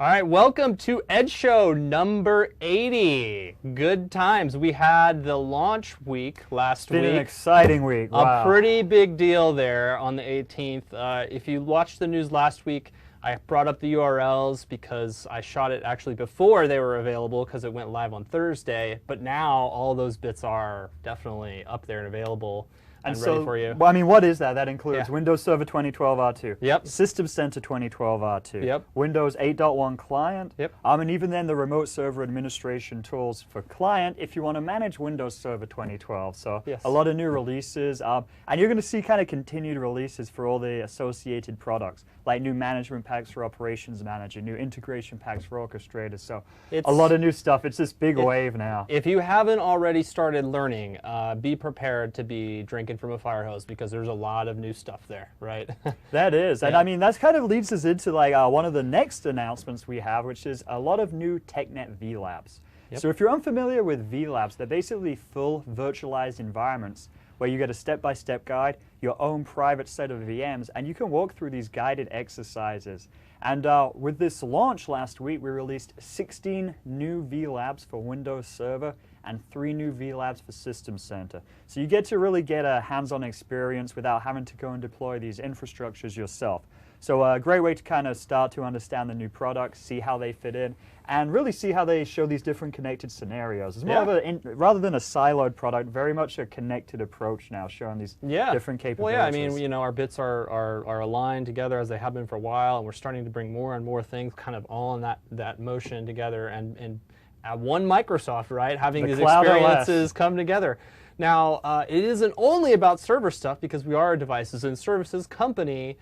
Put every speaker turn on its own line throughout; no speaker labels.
All right, welcome to Ed Show number 80. Good times. We had the launch week last week.
Been an exciting week. Wow.
A pretty big deal there on the 18th. If you watched the news last week, I brought up the URLs because I shot it actually before they were available because it went live on Thursday. But now all those bits are definitely up there and available. And ready for you.
Well, I mean, what is that? That includes
Yeah.
Windows Server 2012 R2,
Yep.
System Center 2012 R2,
Yep.
Windows 8.1 client,
Yep.
And even then the remote server administration tools for client if you want to manage Windows Server 2012. So
Yes.
a lot of new releases, and you're going to see kind of continued releases for all the associated products, like new management packs for Operations Manager, new integration packs for Orchestrators. So a lot of new stuff. It's this big wave now.
If you haven't already started learning, be prepared to be drinking from a fire hose because there's a lot of new stuff there, right?
That is, and
Yeah.
I mean that's kind of leads us into like one of the next announcements we have, which is a lot of new TechNet VLabs.
Yep.
So if you're unfamiliar with VLabs, they're basically full virtualized environments where you get a step-by-step guide, your own private set of VMs, and you can walk through these guided exercises. And with this launch last week, we released 16 new VLabs for Windows Server and 3 new VLabs for System Center. So you get to really get a hands-on experience without having to go and deploy these infrastructures yourself. So a great way to kind of start to understand the new products, see how they fit in, and really see how they show these different connected scenarios. It's more of a, rather than a siloed product, very much a connected approach now, showing these different capabilities.
Well, yeah, I mean, you know, our bits are aligned together as they have been for a while, and we're starting to bring more and more things kind of all in that motion together, and at one Microsoft, right, having
The
these
Cloud
experiences
OS.
come together. Now, it isn't only about server stuff because we are a devices and services company.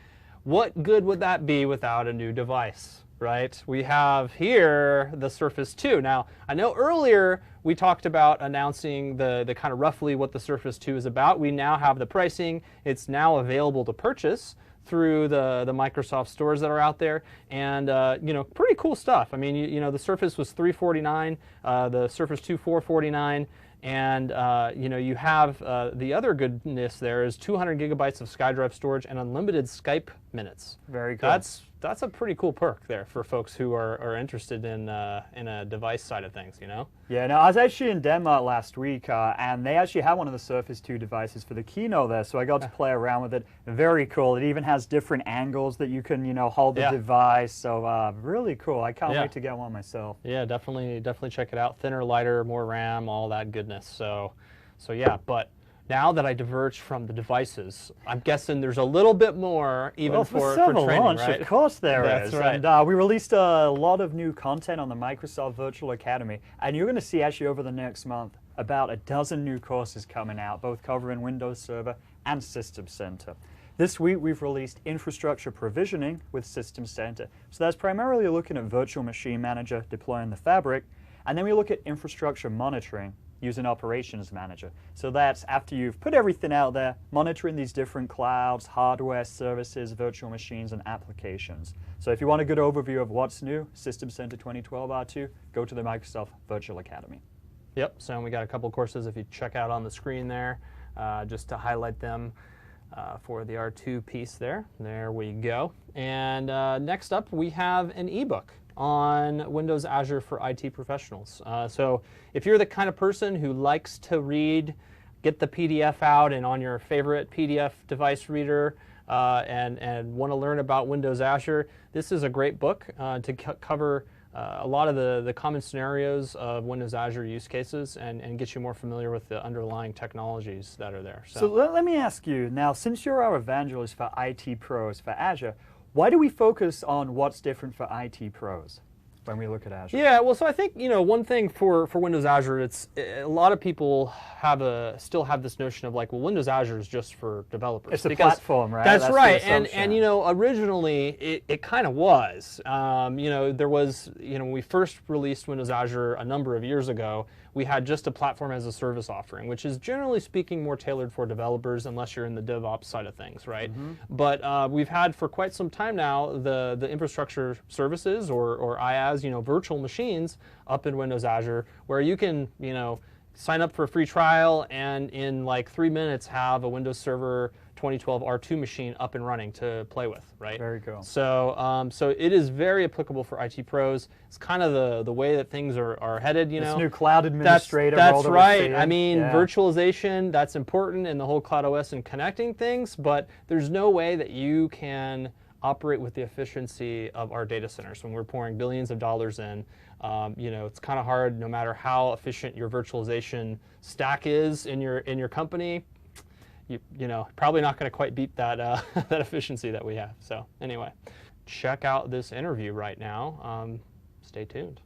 What good would that be without a new device, right? We have here the Surface 2. Now, I know earlier we talked about announcing the kind of roughly what the Surface 2 is about. We now have the pricing. It's now available to purchase through the Microsoft stores that are out there, and you know, pretty cool stuff. I mean, you know, the Surface was $349, the Surface 2 $449. And you know, you have the other goodness there is 200 gigabytes of SkyDrive storage and unlimited Skype minutes.
Very cool.
That's a pretty cool perk there for folks who are interested in a device side of things, you know?
Yeah, no, I was actually in Denmark last week, and they actually had one of the Surface 2 devices for the keynote there, so I got to play around with it. Very cool. It even has different angles that you can, you know, hold the device, so really cool. I can't wait to get one myself.
Yeah, definitely check it out. Thinner, lighter, more RAM, all that goodness. So yeah, but now that I diverged from the devices, I'm guessing there's a little bit more even for
server
training,
launch,
right?
of course there is.
That's right.
And we released a lot of new content on the Microsoft Virtual Academy, and you're going to see actually over the next month about a dozen new courses coming out, both covering Windows Server and System Center. This week we've released Infrastructure Provisioning with System Center. So that's primarily looking at Virtual Machine Manager deploying the fabric, and then we look at Infrastructure Monitoring using Operations Manager. So that's after you've put everything out there, monitoring these different clouds, hardware, services, virtual machines, and applications. So if you want a good overview of what's new, System Center 2012 R2, go to the Microsoft Virtual Academy.
Yep, so we got a couple courses if you check out on the screen there, just to highlight them for the R2 piece there. There we go. And next up, we have an ebook on Windows Azure for IT professionals. So if you're the kind of person who likes to read, get the PDF out and on your favorite PDF device reader and want to learn about Windows Azure, this is a great book to cover a lot of the common scenarios of Windows Azure use cases and get you more familiar with the underlying technologies that are there.
So let me ask you, now since you're our evangelist for IT pros for Azure, why do we focus on what's different for IT pros when we look at Azure?
Yeah, well, so I think, you know, one thing for Windows Azure, it's a lot of people still have this notion of like, well, Windows Azure is just for developers.
It's a platform, right?
That's right,
the
and you know, originally it kind of was. You know, there was, you know, when we first released Windows Azure a number of years ago, we had just a platform as a service offering, which is generally speaking more tailored for developers unless you're in the DevOps side of things, right? But we've had for quite some time now the infrastructure services or IaaS, you know, virtual machines up in Windows Azure where you can, you know, sign up for a free trial and in like 3 minutes have a Windows Server 2012 R2 machine up and running to play with, right?
Very cool.
So, so it is very applicable for IT pros. It's kind of the way that things are headed, you know.
This new cloud administrator role
That's
that
right.
we're seeing.
I mean,
Yeah.
virtualization, that's important in the whole Cloud OS and connecting things, but there's no way that you can operate with the efficiency of our data centers when we're pouring billions of dollars in. You know, it's kind of hard, no matter how efficient your virtualization stack is in your company. You know, probably not going to quite beat that that efficiency that we have. So anyway, check out this interview right now. Stay tuned.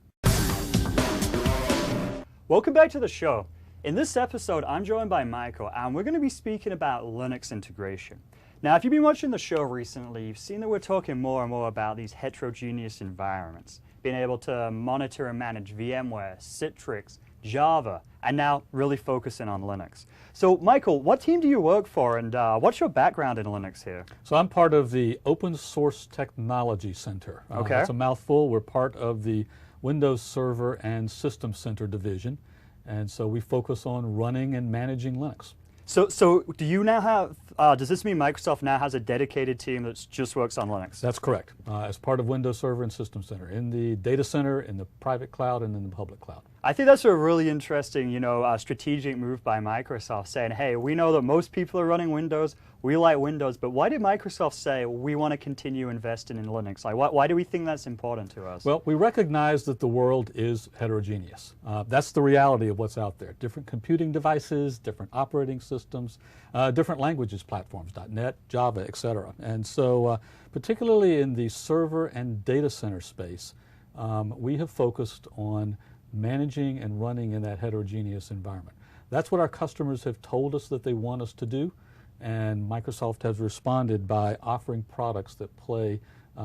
Welcome back to the show. In this episode, I'm joined by Michael, and we're going to be speaking about Linux integration. Now, if you've been watching the show recently, you've seen that we're talking more and more about these heterogeneous environments, being able to monitor and manage VMware, Citrix, Java, and now really focusing on Linux. So, Michael, what team do you work for, and what's your background in Linux here?
So I'm part of the Open Source Technology Center.
Okay.
That's a mouthful. We're part of the Windows Server and System Center division, and so we focus on running and managing Linux.
So do you now have, does this mean Microsoft now has a dedicated team that just works on Linux?
That's correct. As part of Windows Server and System Center, in the data center, in the private cloud, and in the public cloud.
I think that's a really interesting, strategic move by Microsoft, saying, hey, we know that most people are running Windows, we like Windows, but why did Microsoft say we want to continue investing in Linux? Like, why do we think that's important to us?
Well, we recognize that the world is heterogeneous. That's the reality of what's out there. Different computing devices, different operating systems, different languages platforms, .NET, Java, etc. And so particularly in the server and data center space, we have focused on managing and running in that heterogeneous environment. That's what our customers have told us that they want us to do, and Microsoft has responded by offering products that play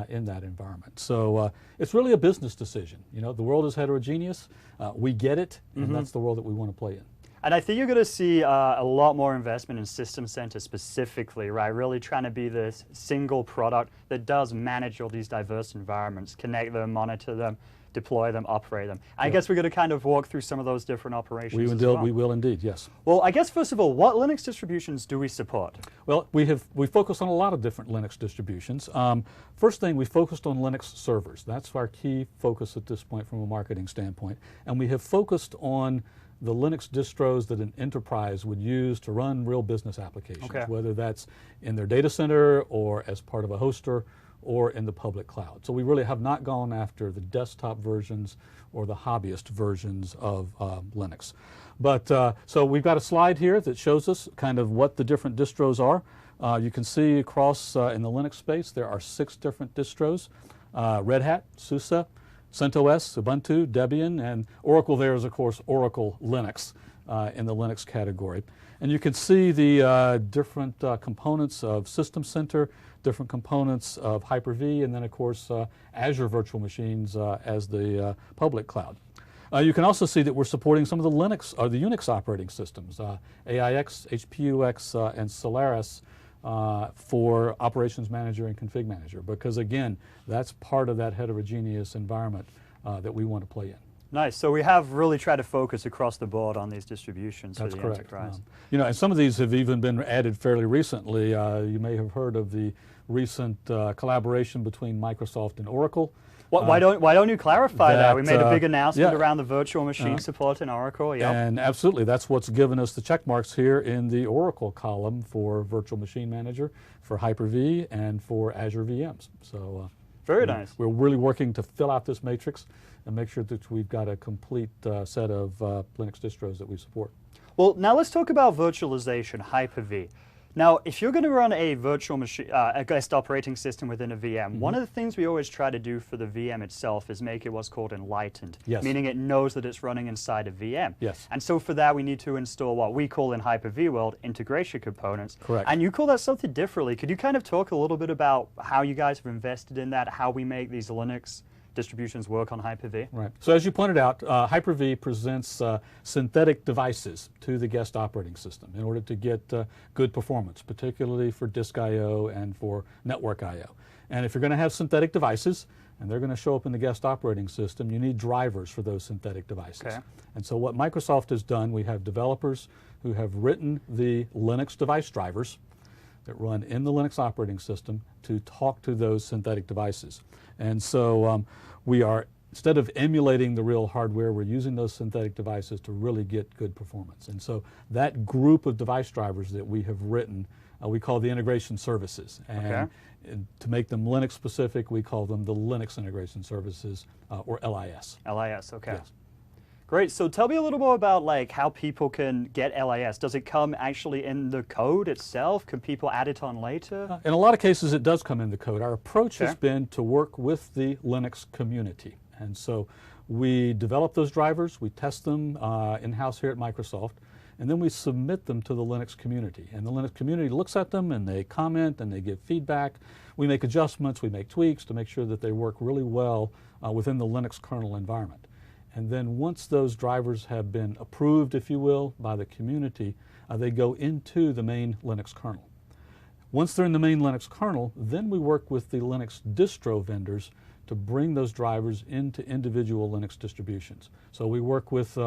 in that environment. So it's really a business decision. You know, the world is heterogeneous, we get it, and that's the world that we want to play in.
And I think you're going to see a lot more investment in System Center specifically, right? Really trying to be this single product that does manage all these diverse environments, connect them, monitor them, deploy them, operate them. I guess we're going to kind of walk through some of those different operations
We will indeed, yes.
Well, I guess first of all, what Linux distributions do we support?
Well, we focus on a lot of different Linux distributions. First thing, we focused on Linux servers. That's our key focus at this point from a marketing standpoint. And we have focused on the Linux distros that an enterprise would use to run real business applications, whether that's in their data center or as part of a hoster or in the public cloud. So we really have not gone after the desktop versions or the hobbyist versions of Linux. But so we've got a slide here that shows us kind of what the different distros are. You can see across in the Linux space there are 6 different distros: Red Hat, SUSE, CentOS, Ubuntu, Debian, and Oracle there is, of course, Oracle Linux in the Linux category. And you can see the different components of System Center, different components of Hyper-V, and then, of course, Azure Virtual Machines as the public cloud. You can also see that we're supporting some of the Linux or the Unix operating systems, AIX, HPUX, and Solaris for Operations Manager and Config Manager, because again, that's part of that heterogeneous environment that we want to play in.
Nice. So we have really tried to focus across the board on these distributions for the enterprise.
You know, and some of these have even been added fairly recently. You may have heard of the recent collaboration between Microsoft and Oracle.
Why don't you clarify that? We made a big announcement
yeah.
around the virtual machine support in Oracle. Yep.
And absolutely, that's what's given us the check marks here in the Oracle column for Virtual Machine Manager, for Hyper-V, and for Azure VMs. So
very nice.
We're really working to fill out this matrix and make sure that we've got a complete set of Linux distros that we support.
Well, now let's talk about virtualization, Hyper-V. Now, if you're going to run a virtual machine, a guest operating system within a VM, one of the things we always try to do for the VM itself is make it what's called enlightened, meaning it knows that it's running inside a VM.
Yes.
And so for that, we need to install what we call in Hyper-V world integration components.
Correct.
And you call that something differently. Could you kind of talk a little bit about how you guys have invested in that, how we make these Linux distributions work on Hyper-V?
Right. So as you pointed out, Hyper-V presents synthetic devices to the guest operating system in order to get good performance, particularly for disk I/O and for network I/O. And if you're going to have synthetic devices, and they're going to show up in the guest operating system, you need drivers for those synthetic devices.
Okay.
And so what Microsoft has done, we have developers who have written the Linux device drivers. that run in the Linux operating system to talk to those synthetic devices. And so we are, instead of emulating the real hardware, we're using those synthetic devices to really get good performance. And so that group of device drivers that we have written, we call the integration services. And to make them Linux specific, we call them the Linux integration services, or LIS.
LIS, okay.
Yes.
Great. So tell me a little more about like how people can get LIS. Does it come actually in the code itself? Can people add it on later?
In a lot of cases, it does come in the code. Our approach has been to work with the Linux community. And so we develop those drivers, we test them in-house here at Microsoft, and then we submit them to the Linux community. And the Linux community looks at them and they comment and they give feedback. We make adjustments, we make tweaks to make sure that they work really well within the Linux kernel environment. And then once those drivers have been approved, if you will, by the community, they go into the main Linux kernel. Once they're in the main Linux kernel, then we work with the Linux distro vendors to bring those drivers into individual Linux distributions. So we work with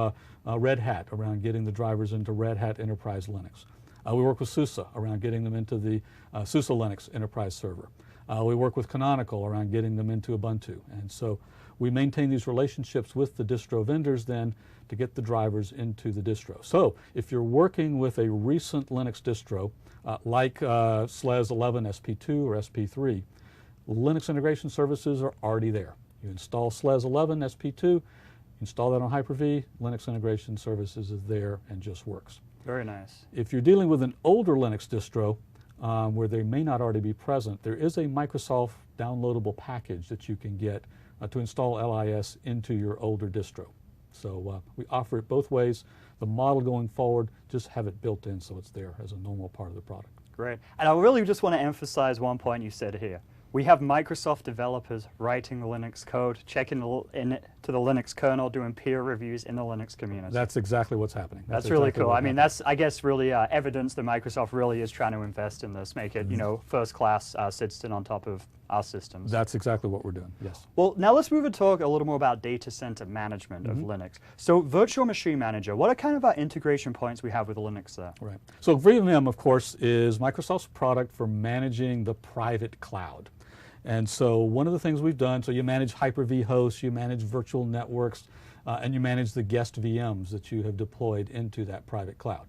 Red Hat around getting the drivers into Red Hat Enterprise Linux. We work with SUSE around getting them into the SUSE Linux Enterprise Server. We work with Canonical around getting them into Ubuntu. And so we maintain these relationships with the distro vendors then to get the drivers into the distro. So if you're working with a recent Linux distro, like SLES 11 SP2 or SP3, Linux integration services are already there. You install SLES 11 SP2, install that on Hyper-V, Linux integration services is there and just works.
Very nice.
If you're dealing with an older Linux distro where they may not already be present, there is a Microsoft downloadable package that you can get to install LIS into your older distro. So we offer it both ways. The model going forward, just have it built in so it's there as a normal part of the product.
Great. And I really just want to emphasize one point you said here. We have Microsoft developers writing the Linux code, checking into the Linux kernel, doing peer reviews in the Linux community.
That's exactly what's happening.
That's really cool. I mean, that's, I guess, really evidence that Microsoft really is trying to invest in this, make it, you know, first-class citizen on top of our systems.
That's exactly what we're doing, yes.
Well, now let's move and talk a little more about data center management of Linux. So Virtual Machine Manager, what are kind of our integration points we have with Linux there?
Right. So VMM, of course, is Microsoft's product for managing the private cloud. And so one of the things we've done, so you manage Hyper-V hosts, you manage virtual networks, and you manage the guest VMs that you have deployed into that private cloud.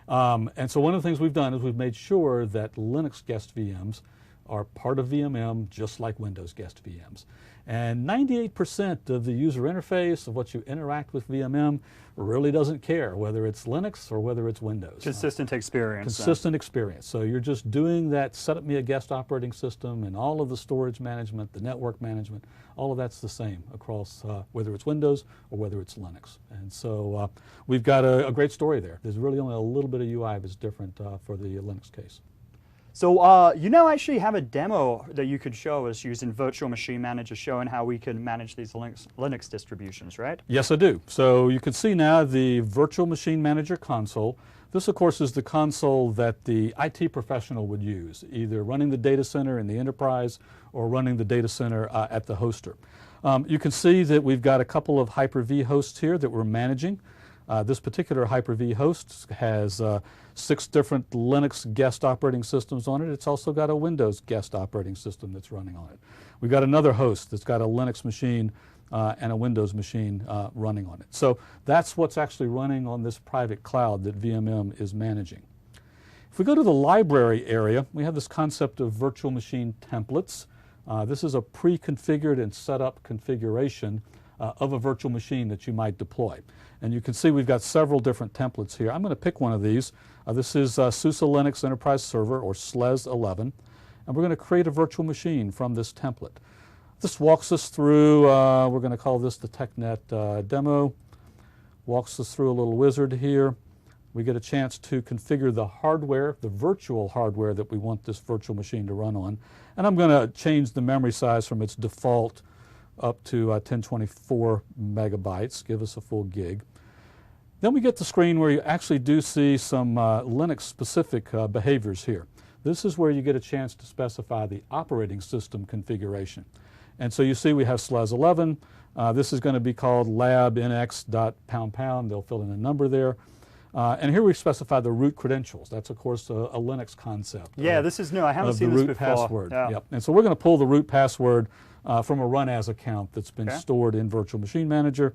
And so one of the things we've done is we've made sure that Linux guest VMs are part of VMM just like Windows guest VMs. And 98% of the user interface of what you interact with VMM really doesn't care whether it's Linux or whether it's Windows.
Consistent experience.
Consistent experience. So you're just doing that, set up me a guest operating system and all of the storage management, the network management, all of that's the same across whether it's Windows or whether it's Linux. And so we've got a great story there. There's really only a little bit of UI that's different for the Linux case.
So you now actually have a demo that you could show us using Virtual Machine Manager showing how we can manage these Linux distributions, right?
Yes, I do. So you can see now the Virtual Machine Manager console. This, of course, is the console that the IT professional would use, either running the data center in the enterprise or running the data center at the hoster. You can see that we've got a couple of Hyper-V hosts here that we're managing. This particular Hyper-V host has 6 different Linux guest operating systems on it. It's also got a Windows guest operating system that's running on it. We've got another host that's got a Linux machine and a Windows machine running on it. So that's what's actually running on this private cloud that VMM is managing. If we go to the library area, we have this concept of virtual machine templates. This is a pre-configured and set up configuration of a virtual machine that you might deploy. And you can see we've got several different templates here. I'm going to pick one of these. This is SUSE Linux Enterprise Server, or SLES 11, and we're going to create a virtual machine from this template. This walks us through, we're going to call this the TechNet demo, walks us through a little wizard here. We get a chance to configure the hardware, the virtual hardware that we want this virtual machine to run on. And I'm going to change the memory size from its default up to 1024 megabytes, give us a full gig. Then we get the screen where you actually do see some Linux-specific behaviors here. This is where you get a chance to specify the operating system configuration. And so you see we have SLES 11. This is going to be called lab nx.pound. They'll fill in a number there. And here we specify the root credentials. That's, of course, a Linux concept.
Yeah, this is new. I haven't seen
the
this
root
before.
password.
Yeah.
Yep. And so we're going to pull the root password from a run as account that's been
Okay.
stored in Virtual Machine Manager,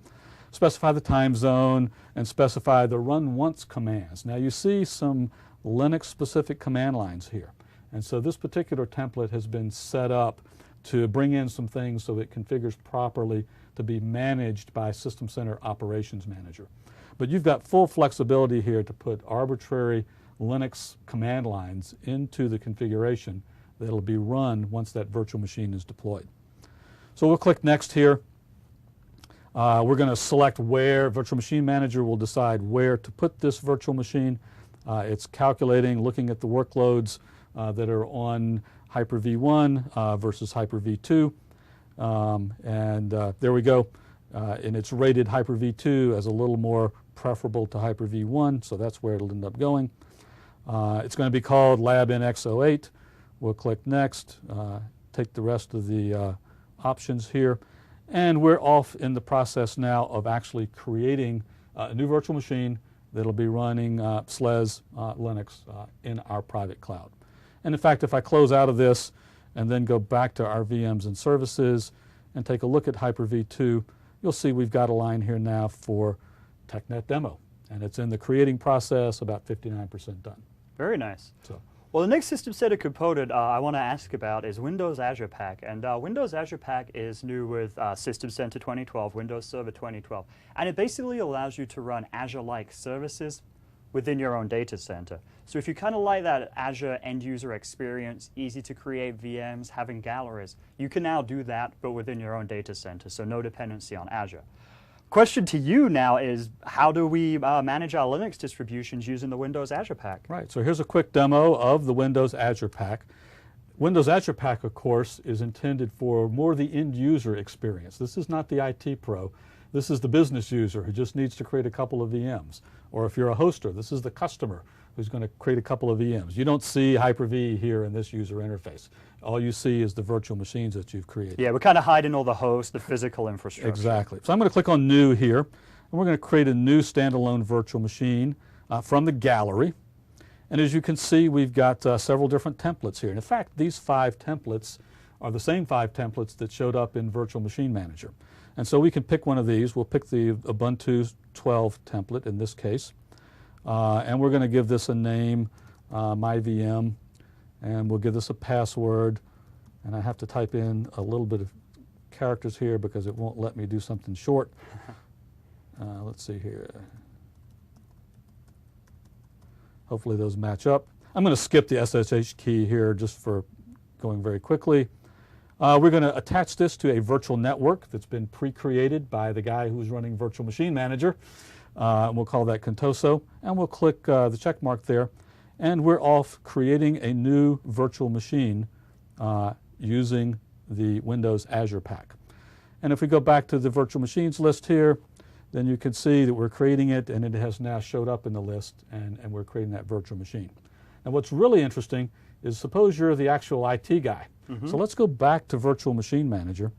specify the time zone, and specify the run once commands. Now you see some Linux specific command lines here. And so this particular template has been set up to bring in some things so it configures properly to be managed by System Center Operations Manager. But you've got full flexibility here to put arbitrary Linux command lines into the configuration that'll be run once that virtual machine is deployed. So we'll click Next here. We're going to select where. Virtual Machine Manager will decide where to put this virtual machine. It's calculating, looking at the workloads that are on Hyper-V 1 versus Hyper-V 2. There we go. And it's rated Hyper-V 2 as a little more preferable to Hyper-V 1, so that's where it'll end up going. It's going to be called LabNX08. We'll click Next, take the rest of the options here, and we're off in the process now of actually creating a new virtual machine that'll be running SLES Linux in our private cloud. And in fact, if I close out of this and then go back to our VMs and services and take a look at Hyper-V 2, you'll see we've got a line here now for TechNet demo, and it's in the creating process, about 59% done.
Very nice.
So,
Well, the next system center component I want to ask about is Windows Azure Pack. And Windows Azure Pack is new with System Center 2012, Windows Server 2012. And it basically allows you to run Azure-like services within your own data center. So if you kind of like that Azure end user experience, easy to create VMs, having galleries, you can now do that, but within your own data center, so no dependency on Azure. Question to you now is, how do we manage our Linux distributions using the Windows Azure Pack?
right, so here's a quick demo of the Windows Azure Pack. Windows Azure Pack, of course, is intended for more the end user experience. This is not the IT pro. This is the business user who just needs to create a couple of VMs. Or if you're a hoster, this is the customer who's going to create a couple of VMs. You don't see Hyper-V here in this user interface. All you see is the virtual machines that you've created.
Yeah, we're kind of hiding all the hosts, the physical infrastructure.
Exactly. So I'm going to click on New here, and we're going to create a new standalone virtual machine from the gallery. And as you can see, we've got several different templates here. And in fact, these 5 templates are the same 5 templates that showed up in Virtual Machine Manager. And so we can pick one of these. We'll pick the Ubuntu 12 template in this case. And we're going to give this a name, MyVM, and we'll give this a password. And I have to type in a little bit of characters here because it won't let me do something short. Let's see here. Hopefully those match up. I'm going to skip the SSH key here just for going very quickly. We're going to attach this to a virtual network that's been pre-created by the guy who's running Virtual Machine Manager. We'll call that Contoso, and we'll click the check mark there. And we're off creating a new virtual machine using the Windows Azure Pack. And if we go back to the virtual machines list here, then you can see that we're creating it, and it has now showed up in the list, and we're creating that virtual machine. And what's really interesting is, suppose you're the actual IT guy. So let's go back to Virtual Machine Manager.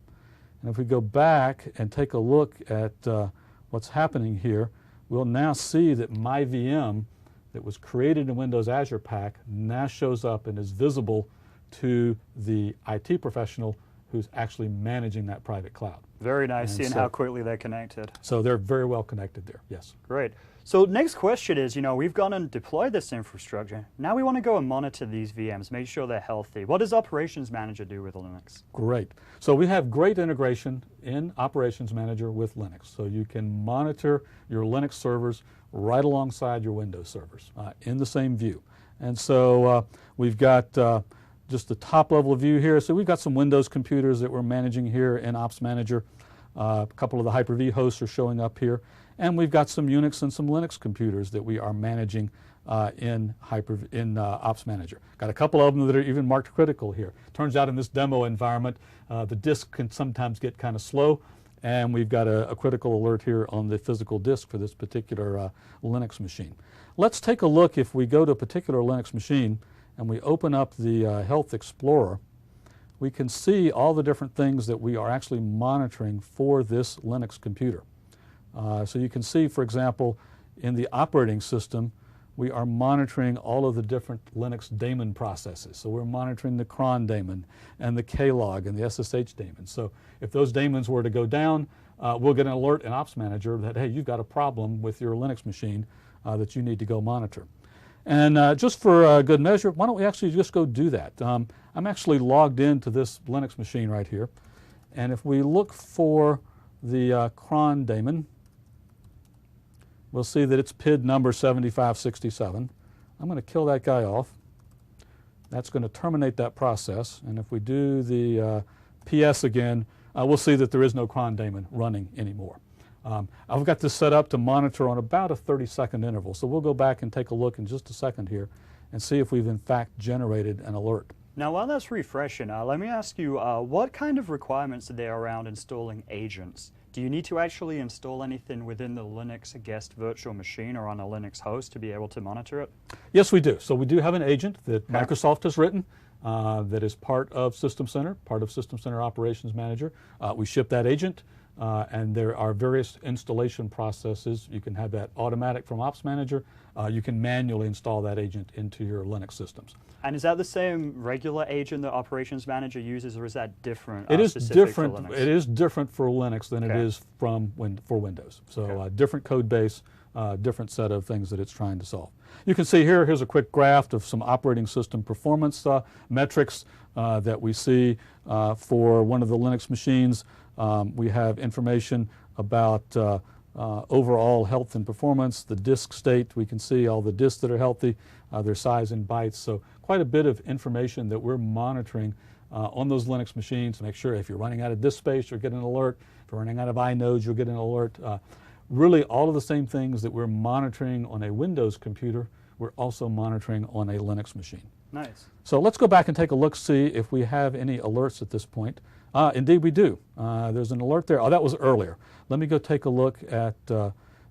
And if we go back and take a look at what's happening here, we'll now see that MyVM that was created in Windows Azure Pack now shows up and is visible to the IT professional who's actually managing that private cloud.
Very nice,
And
seeing
so-
how quickly they're connected.
So they're very well connected there, yes.
Great. So next question is, we've gone and deployed this infrastructure. Now we want to go and monitor these VMs, make sure they're healthy. What does Operations Manager do with Linux?
Great. So we have great integration in Operations Manager with Linux. So you can monitor your Linux servers right alongside your Windows servers in the same view. And so we've got just the top level view here. So we've got some Windows computers that we're managing here in Ops Manager. A couple of the Hyper-V hosts are showing up here. And we've got some Unix and some Linux computers that we are managing in Ops Manager. Got a couple of them that are even marked critical here. Turns out in this demo environment, the disk can sometimes get kind of slow, and we've got a critical alert here on the physical disk for this particular Linux machine. Let's take a look. If we go to a particular Linux machine and we open up the Health Explorer, we can see all the different things that we are actually monitoring for this Linux computer. So you can see, for example, in the operating system, we are monitoring all of the different Linux daemon processes. So we're monitoring the cron daemon and the klog and the SSH daemon. So if those daemons were to go down, we'll get an alert in Ops Manager that, hey, you've got a problem with your Linux machine that you need to go monitor. And just for good measure, why don't we actually just go do that? I'm actually logged into this Linux machine right here. And if we look for the cron daemon, we'll see that it's PID number 7567. I'm going to kill that guy off. That's going to terminate that process. And if we do the PS again, we'll see that there is no cron daemon running anymore. I've got this set up to monitor on about a 30-second interval. So we'll go back and take a look in just a second here and see if we've in fact generated an alert.
Now, while that's refreshing, let me ask you, what kind of requirements are there around installing agents? Do you need to actually install anything within the Linux guest virtual machine or on a Linux host to be able to monitor it?
Yes, we do. So we do have an agent that Microsoft has written that is part of System Center, part of System Center Operations Manager. We ship that agent, and there are various installation processes. You can have that automatic from Ops Manager. You can manually install that agent into your Linux systems.
And is that the same regular agent that Operations Manager uses, or is that different?
It is
specific
different.
for Linux?
It is different for Linux than it is for Windows. So different code base, different set of things that it's trying to solve. You can see here. Here's a quick graph of some operating system performance metrics that we see for one of the Linux machines. We have information about overall health and performance, the disk state. We can see all the disks that are healthy, their size in bytes. So quite a bit of information that we're monitoring on those Linux machines to make sure if you're running out of disk space, you'll get an alert. If you're running out of inodes, you'll get an alert. Really all of the same things that we're monitoring on a Windows computer, we're also monitoring on a Linux machine.
Nice.
So let's go back and take a look, see if we have any alerts at this point. Indeed we do. There's an alert there. Oh, that was earlier. Let me go take a look at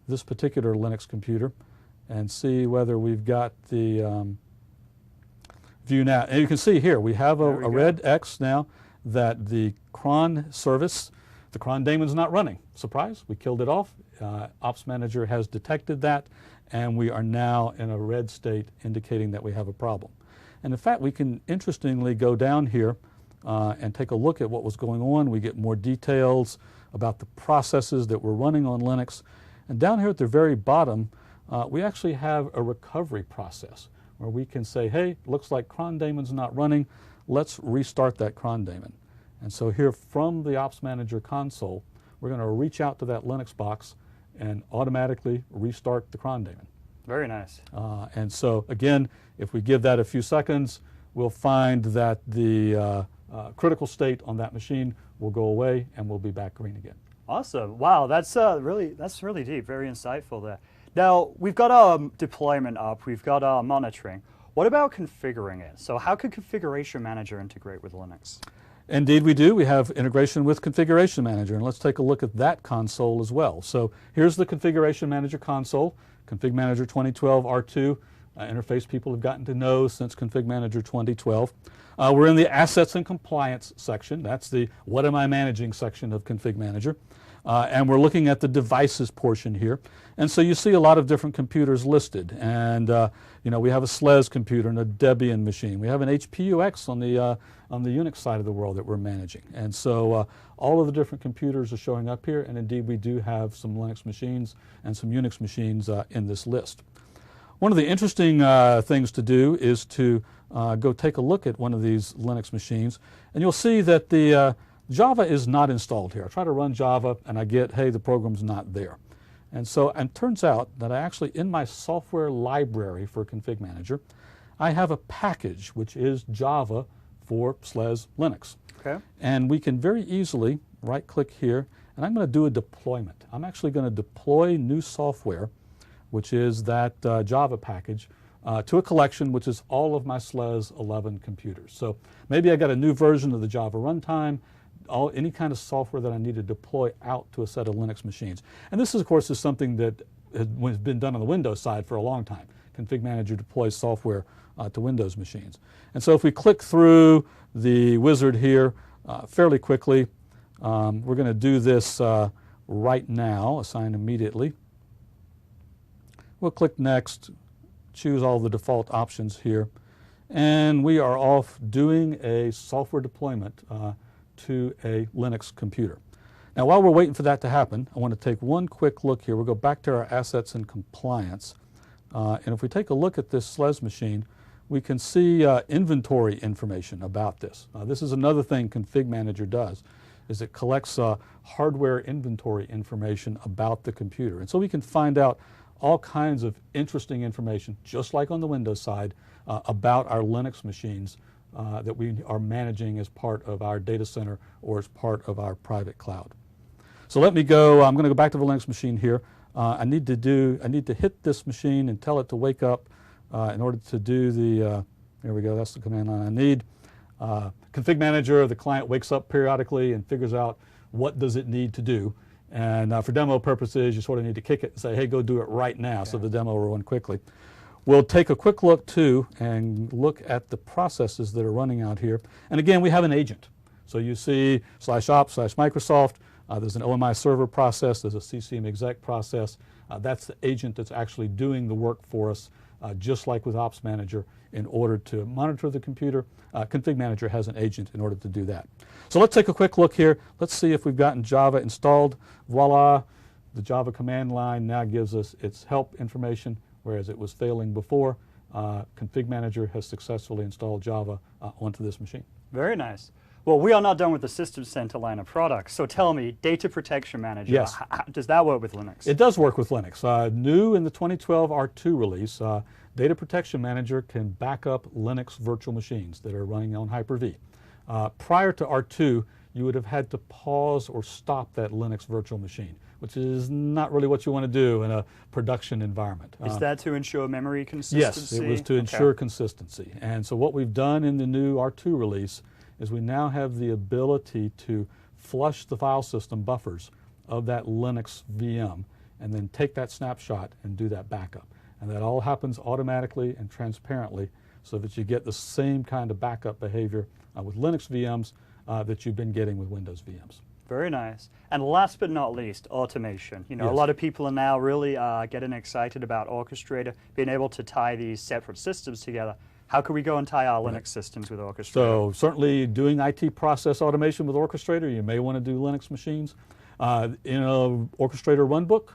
this particular Linux computer and see whether we've got the view now. And you can see here we have a red X now that the cron service, the cron daemon's not running. Surprise, we killed it off. Ops Manager has detected that, and we are now in a red state indicating that we have a problem. And in fact, we can interestingly go down here and take a look at what was going on. We get more details about the processes that were running on Linux. And down here at the very bottom, we actually have a recovery process where we can say, hey, looks like cron daemon's not running. Let's restart that cron daemon. And so here from the Ops Manager console, we're going to reach out to that Linux box and automatically restart the cron daemon.
Very nice.
And so again, if we give that a few seconds, we'll find that the critical state on that machine will go away and we'll be back green again.
Awesome. Wow, that's really deep, very insightful there. Now, we've got our deployment up, we've got our monitoring. What about configuring it? So how could Configuration Manager integrate with Linux?
Indeed we do. We have integration with Configuration Manager, and let's take a look at that console as well. So here's the Configuration Manager console, Config Manager 2012 R2, interface people have gotten to know since Config Manager 2012. We're in the Assets and Compliance section. That's the What Am I Managing section of Config Manager. And we're looking at the devices portion here. And so you see a lot of different computers listed. And you know, we have a SLES computer and a Debian machine. We have an HPUX on the Unix side of the world that we're managing. And so all of the different computers are showing up here. And indeed, we do have some Linux machines and some Unix machines in this list. One of the interesting things to do is to go take a look at one of these Linux machines. And you'll see that the Java is not installed here. I try to run Java and I get, hey, the program's not there. And so it turns out that I actually, in my software library for Config Manager, I have a package which is Java for SLES Linux.
Okay.
And we can very easily right click here and I'm going to do a deployment. I'm actually going to deploy new software, which is that Java package, to a collection which is all of my SLES 11 computers. So maybe I got a new version of the Java runtime, any kind of software that I need to deploy out to a set of Linux machines. And this, of course, is something that has been done on the Windows side for a long time. Config Manager deploys software to Windows machines. And so if we click through the wizard here fairly quickly, we're going to do this right now, assign immediately. We'll click Next, choose all the default options here, and we are off doing a software deployment to a Linux computer. Now, while we're waiting for that to happen, I want to take one quick look here. We'll go back to our assets and compliance. And if we take a look at this SLES machine, we can see inventory information about this. This is another thing Config Manager does, is it collects hardware inventory information about the computer. And so we can find out all kinds of interesting information, just like on the Windows side, about our Linux machines that we are managing as part of our data center or as part of our private cloud. So let me go, I'm going to go back to the Linux machine here. I need to hit this machine and tell it to wake up in order to do the, there we go, that's the command line I need. Config Manager, the client wakes up periodically and figures out what does it need to do. And for demo purposes, you sort of need to kick it and say, hey, go do it right now, okay, so the demo will run quickly. We'll take a quick look too and look at the processes that are running out here. And again, we have an agent. So you see /op/Microsoft, there's an OMI server process, there's a CCM exec process. That's the agent that's actually doing the work for us, just like with Ops Manager, in order to monitor the computer. Config Manager has an agent in order to do that. So let's take a quick look here. Let's see if we've gotten Java installed. Voila, the Java command line now gives us its help information, whereas it was failing before. Config Manager has successfully installed Java onto this machine.
Very nice. Well, we are not done with the System Center line of products, so tell me, Data Protection Manager,
yes,
does that work with Linux?
It does work with Linux. New in the 2012 R2 release, Data Protection Manager can back up Linux virtual machines that are running on Hyper-V. Prior to R2, you would have had to pause or stop that Linux virtual machine, which is not really what you want to do in a production environment.
Is that to ensure memory consistency?
Yes, it was to ensure consistency. And so what we've done in the new R2 release is we now have the ability to flush the file system buffers of that Linux VM and then take that snapshot and do that backup. And that all happens automatically and transparently so that you get the same kind of backup behavior with Linux VMs that you've been getting with Windows VMs.
Very nice. And last but not least, automation. You know,
yes,
a lot of people are now really getting excited about Orchestrator, being able to tie these separate systems together. How can we go and tie our Linux systems with Orchestrator?
So certainly doing IT process automation with Orchestrator, you may want to do Linux machines. In a Orchestrator runbook,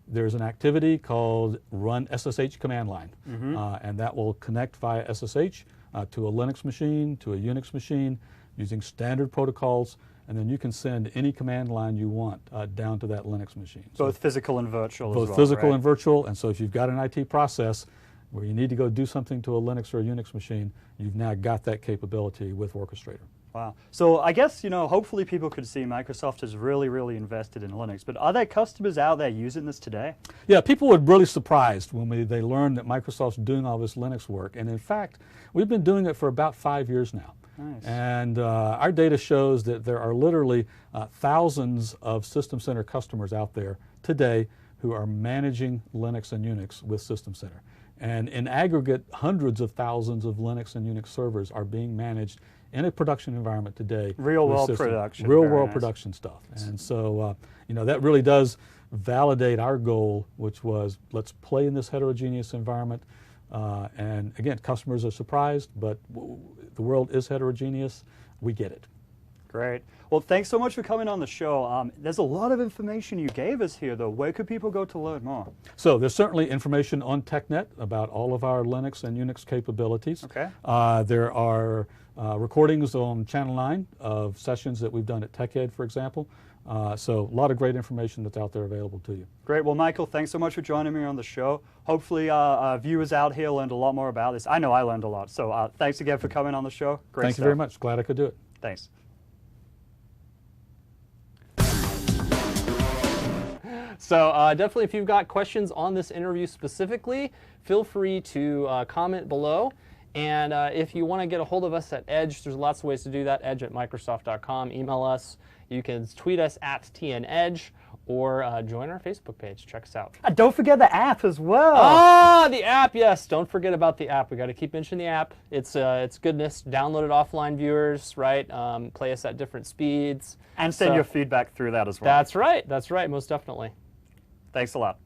there's an activity called Run SSH command line. And that will connect via SSH to a Linux machine, to a Unix machine, using standard protocols. And then you can send any command line you want down to that Linux machine.
Both physical and virtual as well,
both physical
right?
and virtual. And so if you've got an IT process where you need to go do something to a Linux or a Unix machine, you've now got that capability with Orchestrator.
Wow. So I guess, you know, hopefully people could see Microsoft is really, really invested in Linux. But are there customers out there using this today?
Yeah, people were really surprised when they learned that Microsoft's doing all this Linux work. And in fact, we've been doing it for about 5 years now.
Nice.
And our data shows that there are literally thousands of System Center customers out there today who are managing Linux and Unix with System Center. And in aggregate, hundreds of thousands of Linux and Unix servers are being managed in a production environment today.
Real world production.
Real world production stuff. And so, you know, that really does validate our goal, which was let's play in this heterogeneous environment. And again, customers are surprised, but the world is heterogeneous. We get it.
Great. Well, thanks so much for coming on the show. There's a lot of information you gave us here, though. Where could people go to learn more?
So there's certainly information on TechNet about all of our Linux and Unix capabilities.
Okay.
There are recordings on Channel 9 of sessions that we've done at TechEd, for example. So a lot of great information that's out there available to you.
Great. Well, Michael, thanks so much for joining me on the show. Hopefully viewers out here learned a lot more about this. I know I learned a lot. So thanks again for coming on the show. Great
Thank you very much. Glad I could do it.
Thanks.
So definitely, if you've got questions on this interview specifically, feel free to comment below. And if you want to get a hold of us at Edge, there's lots of ways to do that. edge@microsoft.com. Email us. You can tweet us at TNEdge or join our Facebook page. Check us out.
And don't forget the app as well.
Ah, the app, yes. Don't forget about the app. We got to keep mentioning the app. It's goodness. Download it offline, viewers, right? Play us at different speeds.
And send your feedback through that as well.
That's right. That's right. Most definitely.
Thanks a lot.